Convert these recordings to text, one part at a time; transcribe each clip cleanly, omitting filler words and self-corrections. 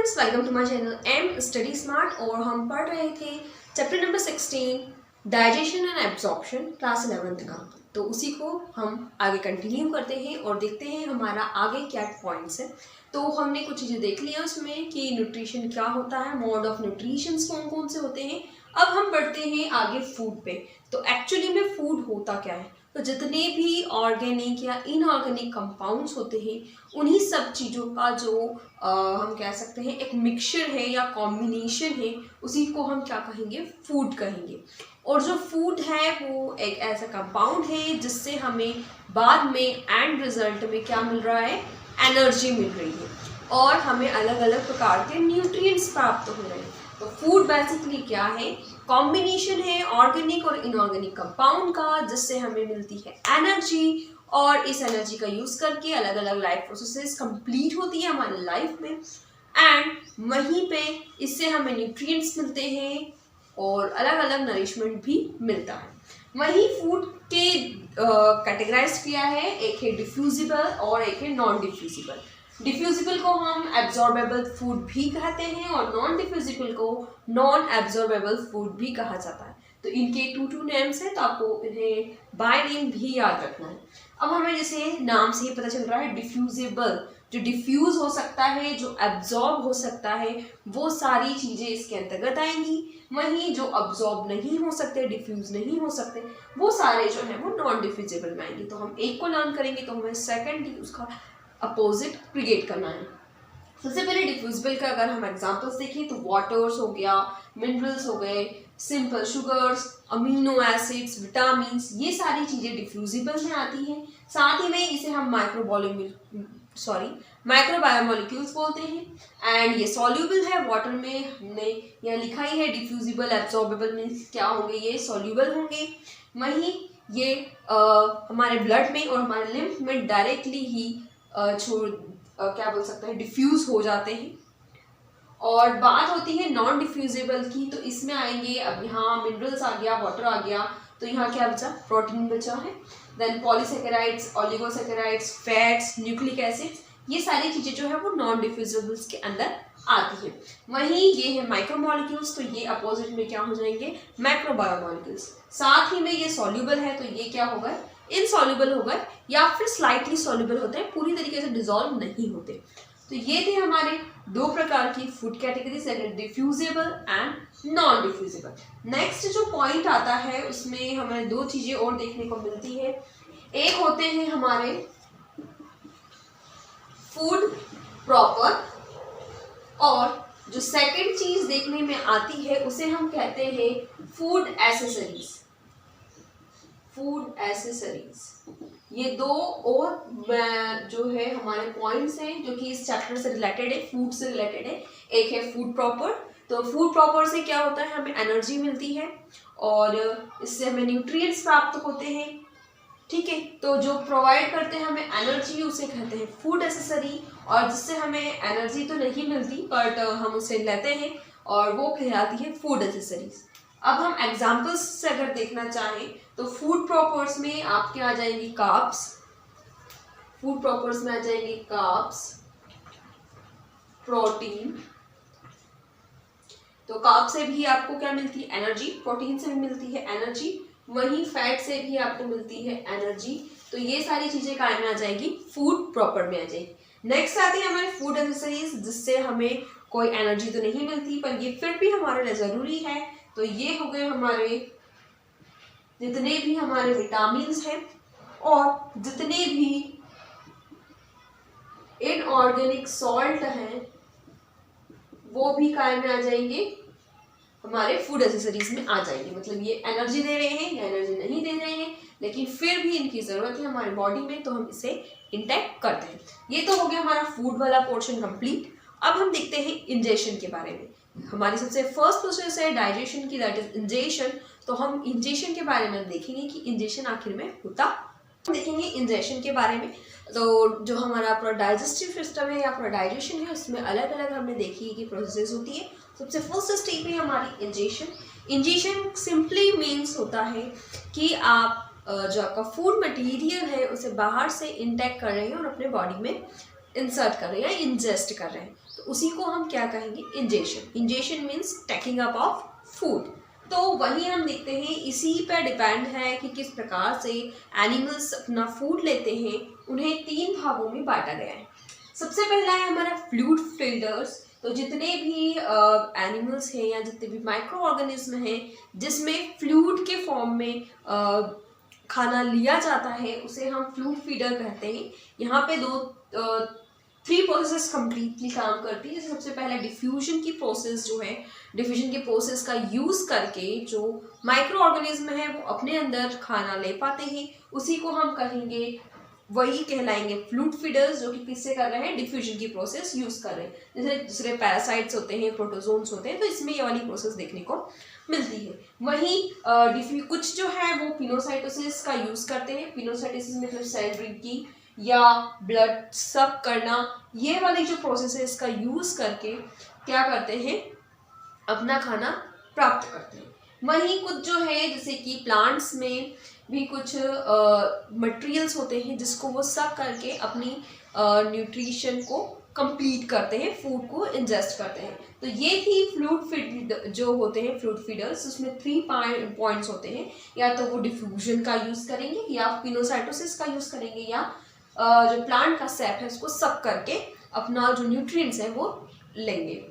Friends, welcome to my channel M study smart. और हम पढ़ रहे थे chapter number 16 digestion and absorption class 11th का। तो उसी को हम आगे कंटिन्यू करते हैं और देखते हैं हमारा आगे क्या पॉइंट्स है। तो हमने कुछ चीज़ें देख लिया उसमें कि न्यूट्रिशन क्या होता है, मोड ऑफ न्यूट्रिशन कौन कौन से होते हैं। अब हम बढ़ते हैं आगे फूड पे। तो एक्चुअली में फूड होता क्या है, तो जितने भी ऑर्गेनिक या इनऑर्गेनिक कंपाउंड्स होते हैं उन्हीं सब चीज़ों का जो हम कह सकते हैं एक मिक्सचर है या कॉम्बिनेशन है, उसी को हम क्या कहेंगे, फूड कहेंगे। और जो फूड है वो एक ऐसा कंपाउंड है जिससे हमें बाद में एंड रिजल्ट में क्या मिल रहा है, एनर्जी मिल रही है और हमें अलग अलग प्रकार के न्यूट्रिएंट्स प्राप्त हो रहे हैं। तो फूड बेसिकली क्या है, कॉम्बिनेशन है ऑर्गेनिक और इनऑर्गेनिक कंपाउंड का, जिससे हमें मिलती है एनर्जी और इस एनर्जी का यूज़ करके अलग अलग लाइफ प्रोसेसेस कंप्लीट होती है हमारी लाइफ में। एंड वहीं पे इससे हमें न्यूट्रिएंट्स मिलते हैं और अलग अलग नरिशमेंट भी मिलता है। वहीं फूड के कैटेगराइज किया है, एक है डिफ्यूजिबल और एक है नॉन डिफ्यूजिबल। डिफ्यूजिबल को हम एब्जॉर्बेबल फूड भी कहते हैं और नॉन डिफ्यूजिबल को नॉन एब्जॉर्बेबल फूड भी कहा जाता है। तो इनके टू नेम्स हैं, तो आपको इन्हें बाय नेम भी याद रखना है। अब हमें जैसे नाम से ही पता चल रहा है, डिफ्यूजिबल जो डिफ्यूज हो सकता है, जो एब्जॉर्ब हो सकता है, वो सारी चीज़ें इसके अंतर्गत आएंगी। वहीं जो अब्जॉर्ब नहीं हो सकते, डिफ्यूज नहीं हो सकते, वो सारे जो है वो नॉन डिफ्यूजिबल में आएंगे। तो हम एक को लर्न करेंगे तो हमें सेकंड उसका अपोजिट क्रिएट करना है। सबसे पहले डिफ्यूजिबल का अगर हम एग्जांपल्स देखें तो वाटर्स हो गया, मिनरल्स हो गए, simple sugars, amino acids, vitamin, ये सारी चीज़ें डिफ्यूजिबल में आती हैं। साथ ही में इसे हम माइक्रोबायोमोलिक्यूल्स बोलते हैं। एंड ये सॉल्यूबल है वाटर में, हमने यहाँ लिखा ही है डिफ्यूजिबल एब्जॉर्बेबल मीन्स क्या होंगे, ये सॉल्यूबल होंगे। वहीं ये हमारे ब्लड में और हमारे लिम्फ में डायरेक्टली ही क्या बोल सकते हैं, डिफ्यूज हो जाते हैं। और बात होती है नॉन डिफ्यूजिबल की, तो इसमें आएंगे, अब यहाँ मिनरल्स आ गया, वाटर आ गया, तो यहाँ क्या बचा, प्रोटीन बचा है। Then polysaccharides, oligosaccharides, fats, nucleic acids, ये सारी चीज़ें जो है वो नॉन डिफ्यूजिबल्स के अंदर आती है। वहीं ये है माइक्रोमोलिक्यूल्स, तो ये अपोजिट में क्या हो जाएंगे, मैक्रोबायोमोलिक्यूल्स। साथ ही में ये सॉल्यूबल है, तो ये क्या होगा, इनसॉल्युबल हो गए या फिर स्लाइटली सॉल्युबल होते हैं, पूरी तरीके से डिसॉल्व नहीं होते। तो ये थे हमारे दो प्रकार की food categories, diffusible and non diffusible. Next जो पॉइंट आता है उसमें हमें दो चीजें और देखने को मिलती है। एक होते हैं हमारे फूड प्रॉपर, और जो सेकंड चीज देखने में आती है उसे हम कहते हैं फूड एसेसरीज। फूड एसेसरीज, ये दो और जो है हमारे पॉइंट्स हैं जो कि इस चैप्टर से रिलेटेड है, फूड से रिलेटेड है। एक है फूड प्रॉपर, तो फूड प्रॉपर से क्या होता है, हमें एनर्जी मिलती है और इससे हमें न्यूट्रिएंट्स प्राप्त होते हैं। ठीक है, तो जो प्रोवाइड करते हैं हमें एनर्जी उसे कहते हैं फूड एसेसरी, और जिससे हमें एनर्जी तो नहीं मिलती बट हम उसे लेते हैं और वो कहलाती है फूड एसेसरीज। अब हम एग्जाम्पल्स से अगर देखना चाहें तो फूड प्रॉपर्स में आपके आ जाएंगी कार्ब्स, फूड प्रॉपर्स में आ जाएंगी कार्ब्स, प्रोटीन। तो कार्ब से भी आपको क्या मिलती है, एनर्जी। प्रोटीन से भी मिलती है एनर्जी, वहीं फैट से भी आपको मिलती है एनर्जी। तो ये सारी चीजें काय में आ जाएगी, फूड प्रॉपर में आ जाएगी। नेक्स्ट आती है हमारे फूड एसेसरीज, जिससे हमें कोई एनर्जी तो नहीं मिलती पर ये फिर भी हमारे लिए जरूरी है। तो ये हो गए हमारे जितने भी हमारे विटामिन्स हैं और जितने भी इनऑर्गेनिक सॉल्ट हैं वो भी काय में आ जाएंगे, हमारे फूड एसेसरीज में आ जाएंगे। मतलब ये एनर्जी दे रहे हैं या एनर्जी नहीं दे रहे हैं, लेकिन फिर भी इनकी ज़रूरत है हमारी बॉडी में, तो हम इसे इंटेक्ट करते हैं। ये तो हो गया हमारा फूड वाला पोर्शन कंप्लीट। अब हम देखते हैं इंजेशन के बारे में। हमारी सबसे फर्स्ट प्रोसेस है डाइजेशन की, दैट इज इंजेशन। तो हम इंजेशन के बारे में देखेंगे कि इंजेशन आखिर में होता, देखेंगे इंजेशन के बारे में। तो जो हमारा पूरा डाइजेस्टिव सिस्टम है या पूरा डाइजेशन है, उसमें अलग अलग हमने देखी कि प्रोसेस होती है। सबसे फर्स्ट स्टेप है हमारी इंजेशन। इंजेशन सिंपली मीन्स होता है कि आप जो आपका फूड मटेरियल है उसे बाहर से इंटेक कर रहे हैं और अपने बॉडी में इंसर्ट कर रहे हैं या इंजेस्ट कर रहे हैं। तो उसी को हम क्या कहेंगे, ingestion. Ingestion means taking up of food. तो वही हम देखते हैं, इसी पर डिपेंड है कि किस प्रकार से एनिमल्स अपना फूड लेते हैं। उन्हें 3 भागों में बांटा गया है। सबसे पहला है हमारा फ्लूइड फीडर्स। तो जितने भी एनिमल्स हैं या जितने भी माइक्रो ऑर्गेनिज्म हैं जिसमें फ्लूइड के फॉर्म में खाना लिया जाता है, उसे हम फ्लूइड फीडर कहते हैं। यहाँ पे 3 प्रोसेस कंप्लीटली काम करती है। जैसे सबसे पहले डिफ्यूजन की प्रोसेस जो है, डिफ्यूजन की प्रोसेस का यूज़ करके जो माइक्रो ऑर्गेनिज्म है वो अपने अंदर खाना ले पाते हैं, उसी को हम कहेंगे, वही कहलाएंगे फ्लूइड फीडर्स, जो कि किससे कर रहे हैं, डिफ्यूजन की प्रोसेस यूज़ कर रहे हैं। जैसे दूसरे पैरासाइट्स होते हैं, प्रोटोजोन्स होते हैं, तो इसमें ये वाली प्रोसेस देखने को मिलती है। वहीं कुछ जो है वो पिनोसाइटोसिस का यूज़ करते हैं। पिनोसाइटोसिस मतलब सेल ब्रीडिंग या ब्लड सक करना, ये वाली जो प्रोसेस है इसका यूज़ करके क्या करते हैं, अपना खाना प्राप्त करते हैं। वहीं कुछ जो है जैसे कि प्लांट्स में भी कुछ मटेरियल्स होते हैं जिसको वो सक करके अपनी न्यूट्रिशन को कंप्लीट करते हैं, फूड को इंजेस्ट करते हैं। तो ये थी फ्लूइड फीड जो होते हैं फ्लूइड फीडर्स। उसमें 3 पॉइंट्स होते हैं, या तो वो डिफ्यूजन का यूज़ करेंगे, या पिनोसाइटोसिस का यूज़ करेंगे, या जो प्लांट का सैप है उसको सक करके अपना जो न्यूट्रिएंट्स है वो लेंगे।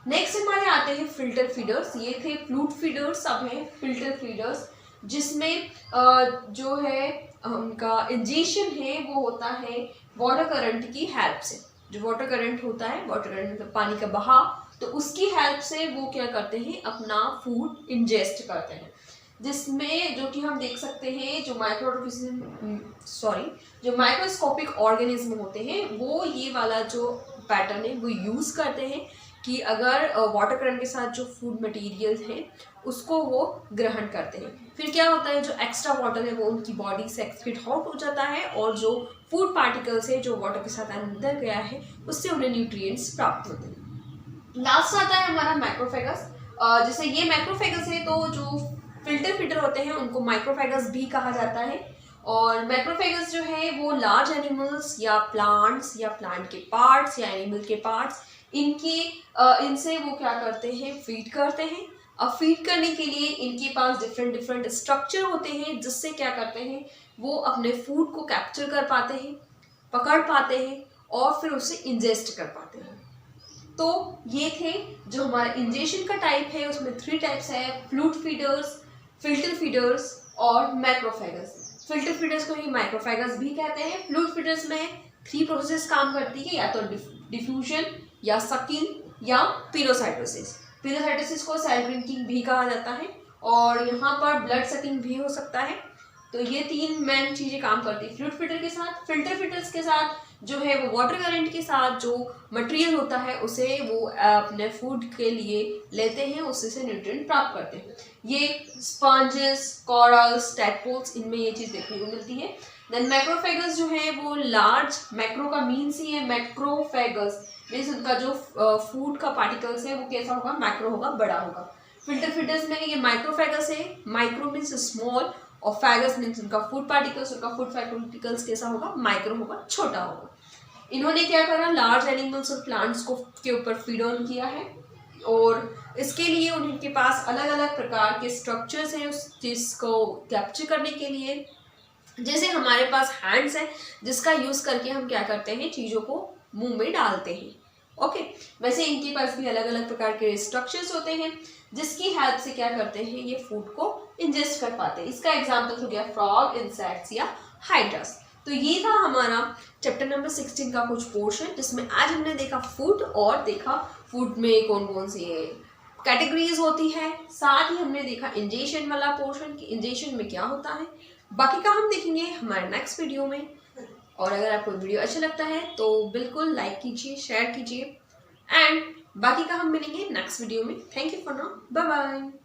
नेक्स्ट हमारे आते हैं फिल्टर फीडर्स। ये थे फ्लूइड फीडर्स, अब हैं फिल्टर फीडर्स, जिसमें जो है उनका इंजेशन है वो होता है वाटर करंट की हेल्प से। जो वाटर करंट होता है, वाटर करंट मतलब पानी का बहाव, तो उसकी हेल्प से वो क्या करते हैं, अपना फूड इंजेस्ट करते हैं। जिसमें जो कि हम देख सकते हैं, जो माइक्रोस्कोपिक ऑर्गेनिज्म होते हैं वो ये वाला जो पैटर्न है वो यूज़ करते हैं कि अगर वाटर करंट के साथ जो फूड मटेरियल है उसको वो ग्रहण करते हैं। फिर क्या होता है, जो एक्स्ट्रा वाटर है वो उनकी बॉडी से एक्सक्रीट आउट हो जाता है, और जो फूड पार्टिकल्स है जो वाटर के साथ अंदर गया है उससे उन्हें न्यूट्रिएंट्स प्राप्त होते हैं। लास्ट आता है हमारा मैक्रोफेगस। जैसे ये मैक्रोफेगस है, तो जो फिल्टर फीडर होते हैं उनको माइक्रोफेगस भी कहा जाता है। और मैक्रोफेगस जो है वो लार्ज एनिमल्स या प्लांट्स या प्लांट के पार्ट्स या एनिमल के पार्ट्स, इनसे वो क्या करते हैं, फीड करते हैं। अब फीड करने के लिए इनके पास डिफरेंट स्ट्रक्चर होते हैं, जिससे क्या करते हैं, वो अपने फूड को कैप्चर कर पाते हैं, पकड़ पाते हैं, और फिर उसे इंजेस्ट कर पाते हैं। तो ये थे जो हमारा इंजेशन का टाइप है, उसमें 3 टाइप्स है, फ्लूइड फीडर्स, फिल्टर फीडर्स और मैक्रोफेगस। फिल्टर फीडर्स को ही माइक्रोफेगस भी कहते हैं। फ्लूइड फीडर्स में 3 प्रोसेस काम करती है, या तो डिफ्यूजन या सकिंग या पिनोसाइटोसिस। पिनोसाइटोसिस को सेल ब्रीडिंग भी कहा जाता है, और यहाँ पर ब्लड सकिंग भी हो सकता है। तो ये 3 मेन चीज़ें काम करती है फ्लूइड फीडर के साथ। फिल्टर फीडर्स के साथ जो है वो वाटर करंट के साथ जो मटेरियल होता है उसे वो अपने फूड के लिए लेते हैं, उससे से न्यूट्रिएंट प्राप्त करते हैं। ये स्पॉन्जेस, कोरल्स, टैडपोल्स, इनमें ये चीज़ देखने को मिलती है। देन मैक्रोफेगस जो है वो लार्ज, मैक्रो का मीन्स ही है मैक्रोफेगस, मीन्स उनका जो फूड का पार्टिकल्स है वो कैसा होगा, मैक्रो होगा, बड़ा होगा। फिल्टर फीडर्स में ये माइक्रोफेगस है, माइक्रो मीन्स स्मॉल, और फेगस मीन्स उनका फूड पार्टिकल्स, उनका फूड पार्टिकल्स कैसा होगा, माइक्रो होगा, छोटा होगा। इन्होंने क्या करा, लार्ज एनिमल्स और प्लांट्स को के ऊपर फीड ऑन किया है, और इसके लिए उनके पास अलग अलग प्रकार के स्ट्रक्चर्स हैं उस चीज़ को कैप्चर करने के लिए। जैसे हमारे पास हैंड्स है जिसका यूज़ करके हम क्या करते हैं, चीज़ों को मुंह में डालते हैं। ओके, वैसे इनके पास भी अलग अलग प्रकार के स्ट्रक्चर्स होते हैं जिसकी हेल्प से क्या करते हैं, ये फूड को इंजेस्ट कर पाते हैं। इसका एग्जाम्पल हो गया फ्रॉग, इंसेक्ट्स या हाइड्रास। तो ये था हमारा चैप्टर नंबर 16 का कुछ पोर्शन, जिसमें आज हमने देखा फूड, और देखा फूड में कौन कौन सी कैटेगरीज होती है। साथ ही हमने देखा इंजेशन वाला पोर्शन कि इंजेशन में क्या होता है। बाकी का हम देखेंगे हमारे नेक्स्ट वीडियो में। और अगर आपको वीडियो अच्छा लगता है तो बिल्कुल लाइक कीजिए, शेयर कीजिए, एंड बाकी का हम मिलेंगे नेक्स्ट वीडियो में। Thank you for now, bye bye.